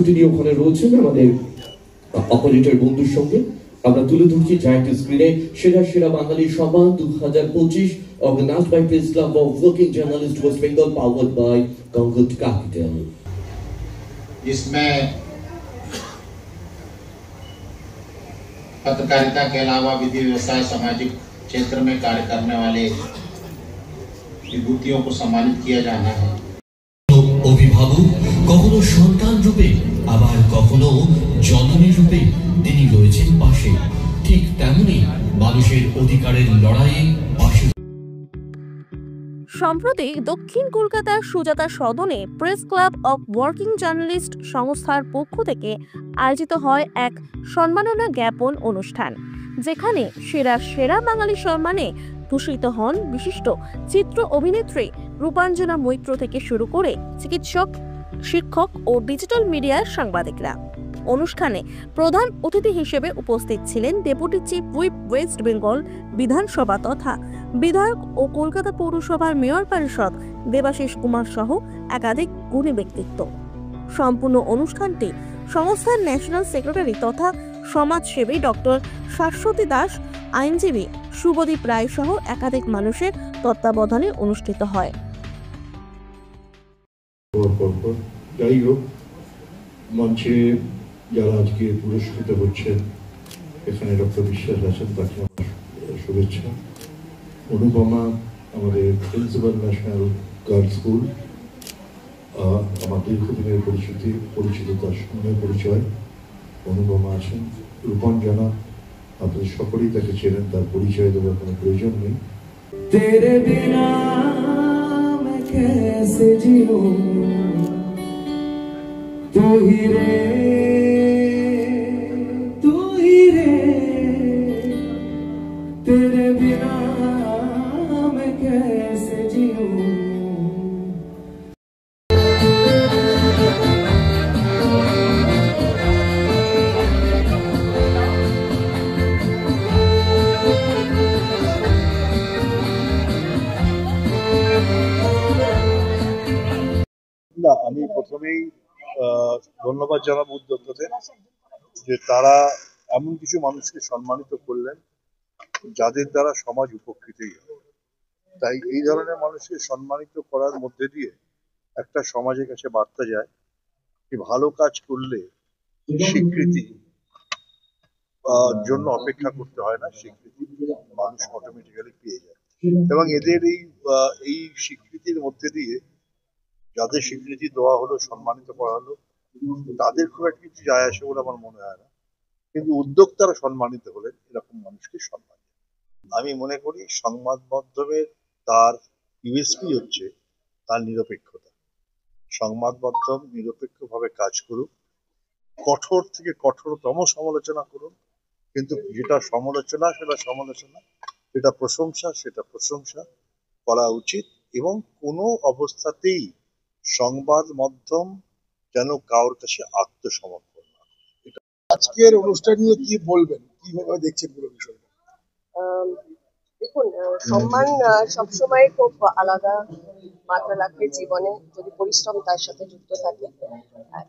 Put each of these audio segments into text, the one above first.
তিনি ওখানে রয়েছেন আমাদের অপারেটর বন্ধুর সঙ্গে। আমরা তুলে ধরছি জায়ান্ট স্ক্রিনে সেরা সেরা বাঙালি সম্মান 2025 organized by Press Club of Working Journalists West Bengal, powered by Concord Capital. इसमें पत्रकारिता के अलावा विधि व्यवसाय सामाजिक क्षेत्र में कार्य करने वाले विभूतियों को सम्मानित किया जाना है। অভিভাবক কখনো সন্তান রূপে আবার কখনো জননী রূপে তিনি রয়েছেন পাশে, ঠিক তেমনি মানুষের অধিকারের লড়াইয়ে পাশে। সম্প্রতি দক্ষিণ কলকাতার সুজাতা সদনে press club of working journalist সংস্থার পক্ষ থেকে আয়োজিত হয় এক সম্মাননা জ্ঞাপন অনুষ্ঠান, যেখানে সেরা সেরা বাঙালি সম্মানে ভূষিত হন বিশিষ্ট চিত্র অভিনেত্রী রূপাঞ্জনা মৈত্র থেকে শুরু করে চিকিৎসক, শিক্ষক ও ডিজিটাল মিডিয়ার সাংবাদিকরা। অনুষ্ঠানে প্রধান অতিথি হিসেবে উপস্থিত ছিলেন deputy chief whip West Bengal বিধানসভা তথা বিধায়ক ও কলকাতা পৌরসভার মেয়র পরিষদ দেবাশিস কুমার সহ একাধিক গুণী ব্যক্তিত্ব। সম্পূর্ণ অনুষ্ঠানটি সংস্থার ন্যাশনাল সেক্রেটারি তথা সমাজসেবী ডক্টর শাশ্বতী দাস, আইনজীবী শুভদীপ রায় সহ একাধিক মানুষের তত্ত্বাবধানে অনুষ্ঠিত হয়। যাই হোক, মঞ্চে যারা আজকে পুরস্কৃত হচ্ছেন, এখানে ডক্টর বিশ্বাস আছেন, তাকে আমার শুভেচ্ছা। অনুপমা আমাদের প্রিন্সিপাল ন্যাশনাল গার্লস স্কুল, আমার দীর্ঘদিনের পরিচিত তার সঙ্গে পরিচয়। অনুপমা আছেন। রূপাঞ্জনা, আপনাদের সকলেই তাকে চেনেন, তার পরিচয় দেওয়ার কোনো প্রয়োজন নেই। तेरे बिना मैं कैसे जीऊं, तू ही रे तेरे बिना मैं कैसे जीऊं। আমি প্রথমেই ধন্যবাদ জানাবো উদ্যোক্তাদের যে তারা এমন কিছু মানুষকে সম্মানিত করলেন যাদের দ্বারা সমাজ উপকৃতই হয়। তাই এই ধরনের মানুষকে সম্মানিত করার মধ্যে দিয়ে একটা সমাজের কাছে বার্তা যায় যে ভালো কাজ করলে স্বীকৃতি জন্য অপেক্ষা করতে হয় না, স্বীকৃতি মানুষ অটোমেটিক্যালি পেয়ে যায়। এবং এদের এই স্বীকৃতির মধ্যে দিয়ে যাদের স্বীকৃতি দেওয়া হলো, সম্মানিত করা হলো, তাদের খুব একটা কিছু যায় আসে বলে আমার মনে হয় না, কিন্তু উদ্যোক্তারা সম্মানিত হলেন, এরকম মানুষকে সম্মান। আমি মনে করি সংবাদ মাধ্যমের তার ইউএসপি হচ্ছে তার নিরপেক্ষতা। সংবাদ মাধ্যম নিরপেক্ষভাবে কাজ করুক, কঠোর থেকে কঠোরতম সমালোচনা করুন, কিন্তু যেটা সমালোচনা সেটা সমালোচনা, যেটা প্রশংসা সেটা প্রশংসা করা উচিত। এবং কোনো অবস্থাতেই সংবাদ মাধ্যম যেন কারোর কাছে আত্মসমর্পণ না। আজকের অনুষ্ঠান নিয়ে কি বলবেন, কিভাবে দেখছেন পুরো বিষয়টা? দেখুন, সম্মান সবসময় খুব আলাদা মাত্রা রাখে জীবনে, যদি পরিশ্রম তার সাথে যুক্ত থাকে।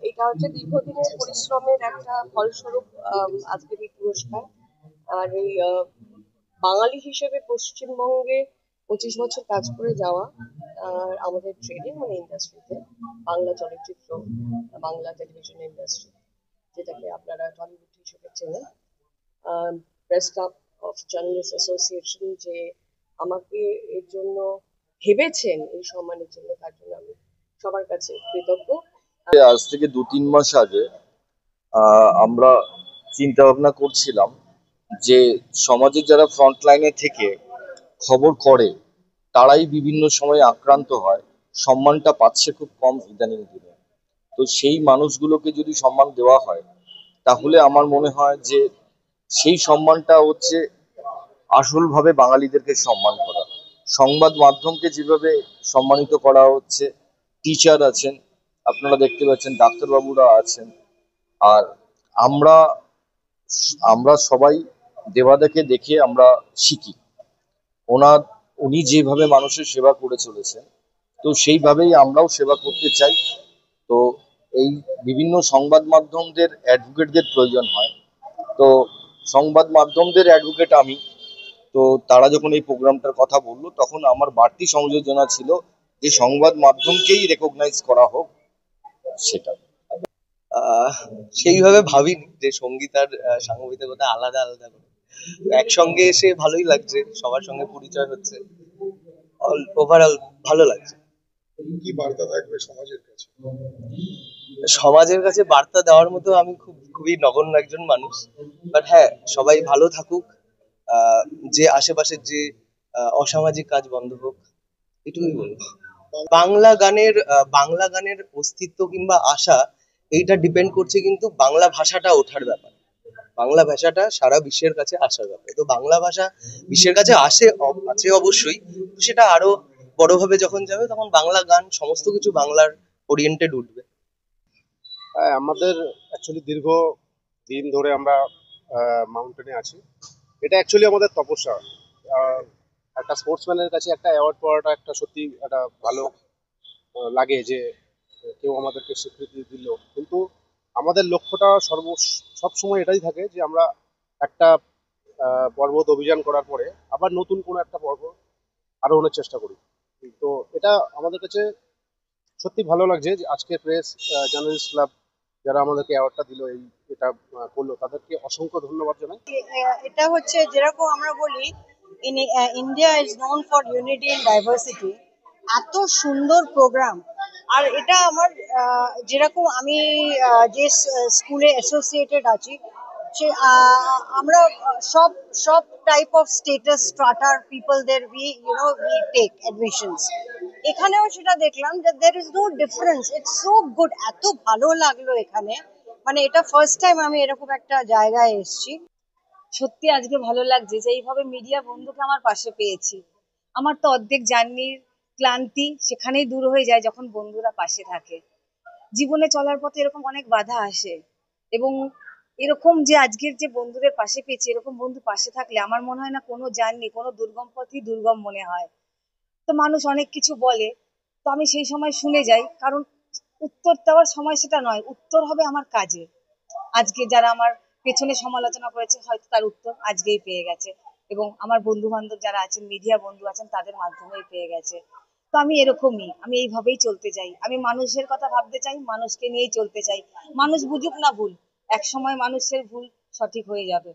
এটা হচ্ছে দীর্ঘদিনের পরিশ্রমের একটা ফলস্বরূপ আজকের এই পুরস্কার। আর এই বাঙালি হিসেবে পশ্চিমবঙ্গে 25 বছর কাজ করে যাওয়া, আর আমাদের ট্রেডিং মানে ইন্ডাস্ট্রিতে, বাংলা চলচ্চিত্র, বাংলা টেলিভিশন ইন্ডাস্ট্রি, যেটাকে আপনারা টলিউড হিসেবে চেনেন, press club of journalist association যে আমাকে এর জন্য ভেবেছেন, এই সম্মানের জন্য, তার জন্য আমি সবার কাছে কৃতজ্ঞ। আজ থেকে 2-3 মাস আগে আমরা চিন্তা ভাবনা করছিলাম যে সমাজের যারা ফ্রন্ট লাইনে থেকে খবর করে তারাই বিভিন্ন সময় আক্রান্ত হয়, সম্মানটা পাচ্ছে খুব কম ইদানিং দিনে। তো সেই মানুষগুলোকে যদি সম্মান দেওয়া হয়, তাহলে আমার মনে হয় যে সেই সম্মানটা হচ্ছে আসলভাবে বাঙালিদেরকে সম্মান করা। সংবাদ মাধ্যমকে যেভাবে সম্মানিত করা হচ্ছে, টিচার আছেন, আপনারা দেখতে পাচ্ছেন, ডাক্তারবাবুরা আছেন, আর আমরা সবাই দেবাদাকে দেখে আমরা শিখি। উনি যেভাবে মানুষের সেবা করে চলেছেন, তো সেইভাবেই আমরাও সেবা করতে চাই। তো এই বিভিন্ন সংবাদ মাধ্যমদের অ্যাডভোকেটদের প্রয়োজন হয়। তো সংবাদ মাধ্যমদের অ্যাডভোকেট আমি। তো তারা যখন এই প্রোগ্রামটার কথা বললো তখন আমার বাড়তি সংযোজনা ছিল যে সংবাদ মাধ্যমকেই রেকগনাইজ করা হোক সেটা। আহ সেইভাবে ভাবিনি যে সঙ্গীত আর সাংবাদিকতা আলাদা আলাদা করে। একসঙ্গে এসে ভালোই লাগছে, সবার সঙ্গে পরিচয় হচ্ছে, ওভারঅল ভালো লাগছে। কি বার্তা থাকবে সমাজের কাছে? সমাজের কাছে বার্তা দেওয়ার মতো আমি খুবই নগণ্য একজন মানুষ, বাট হ্যাঁ, সবাই ভালো থাকুক, যে আশেপাশের যে অসামাজিক কাজ বন্ধ হোক, এটুকুই বলবো। বাংলা গানের অস্তিত্ব কিংবা আশা এইটা ডিপেন্ড করছে কিন্তু বাংলা ভাষাটা ওঠার ব্যাপার। বাংলা ভাষাটা সারা বিশ্বের কাছে আসার ব্যাপার। তো বাংলা ভাষা বিশ্বের কাছে আছে অবশ্যই, তো সেটা আরো বড়ভাবে যখন যাবে তখন বাংলা গান সমস্ত কিছু বাংলার ওরিয়েন্টেড উঠবে। আমাদের অ্যাকচুয়ালি দীর্ঘ দিন ধরে আমরা মাউন্টেনে আছি। এটা অ্যাকচুয়ালি আমাদের তপস্যা। একটা স্পোর্টসম্যানের কাছে একটা অ্যাওয়ার্ড পাওয়াটা একটা সত্যি একটা ভালো লাগে যে কেউ আমাদেরকে স্বীকৃতি দিল। কিন্তু আমাদের লক্ষ্যটা সবসময় এটাই থাকে যে আমরা একটা পর্বত অভিযান করার পরে আবার নতুন কোনো একটা পর্বত আরোহণের চেষ্টা করি। তো এটা আমাদের কাছে সত্যি ভালো লাগছে যে আজকে প্রেস জার্নালিস্ট ক্লাব যারা আমাদেরকে অ্যাওয়ার্ডটা দিল, এটা করলো, তাদেরকে অসংখ্য ধন্যবাদ জানাই। এটা হচ্ছে যেরকম আমরা বলি India is known for unity and diversity, এত সুন্দর প্রোগ্রাম। আর এটা আমার যেরকম আমি যে স্কুলে অ্যাসোসিয়েটেড আছি, সে আমরা সব টাইপ অফ স্টেটাস স্ট্রাটার পিপলদের উই টেক অ্যাডমিশনস। এখানেও সেটা দেখলাম যে there is no difference, it's so good. এত ভালো লাগলো এখানে, মানে এটা ফার্স্ট টাইম আমি এরকম একটা জায়গায় এসেছি। সত্যি আজকে ভালো লাগছে যে এইভাবে মিডিয়া বন্ধুকে আমার পাশে পেয়েছি। আমার তো অর্ধেক জার্নির ক্লান্তি সেখানেই দূর হয়ে যায় যখন বন্ধুরা পাশে থাকে। জীবনে চলার পথে এরকম অনেক বাধা আসে, এবং এরকম যে আজকের যে বন্ধুদের পাশে পেয়েছি, এরকম বন্ধু পাশে থাকলে আমার মনে হয় না কোনো জার্নি, কোনো দুর্গম পথই দুর্গম মনে হয়। তো মানুষ অনেক কিছু বলে, তো আমি সেই সময় শুনে যাই, কারণ উত্তর দেওয়ার সময় সেটা নয়, উত্তর হবে আমার কাজে। আজকে যারা আমার পেছনে সমালোচনা করেছে হয়তো তার উত্তর আজকেই পেয়ে গেছে, এবং আমার বন্ধু বান্ধব যারা আছেন, মিডিয়া বন্ধু আছেন, তাদের মাধ্যমেই পেয়ে গেছে। তো আমি এরকমই, আমি এইভাবেই চলতে চাই। আমি মানুষের কথা ভাবতে চাই, মানুষকে নিয়েই চলতে চাই। মানুষ বুঝুক না ভুল, এক সময় মানুষের ভুল সঠিক হয়ে যাবে।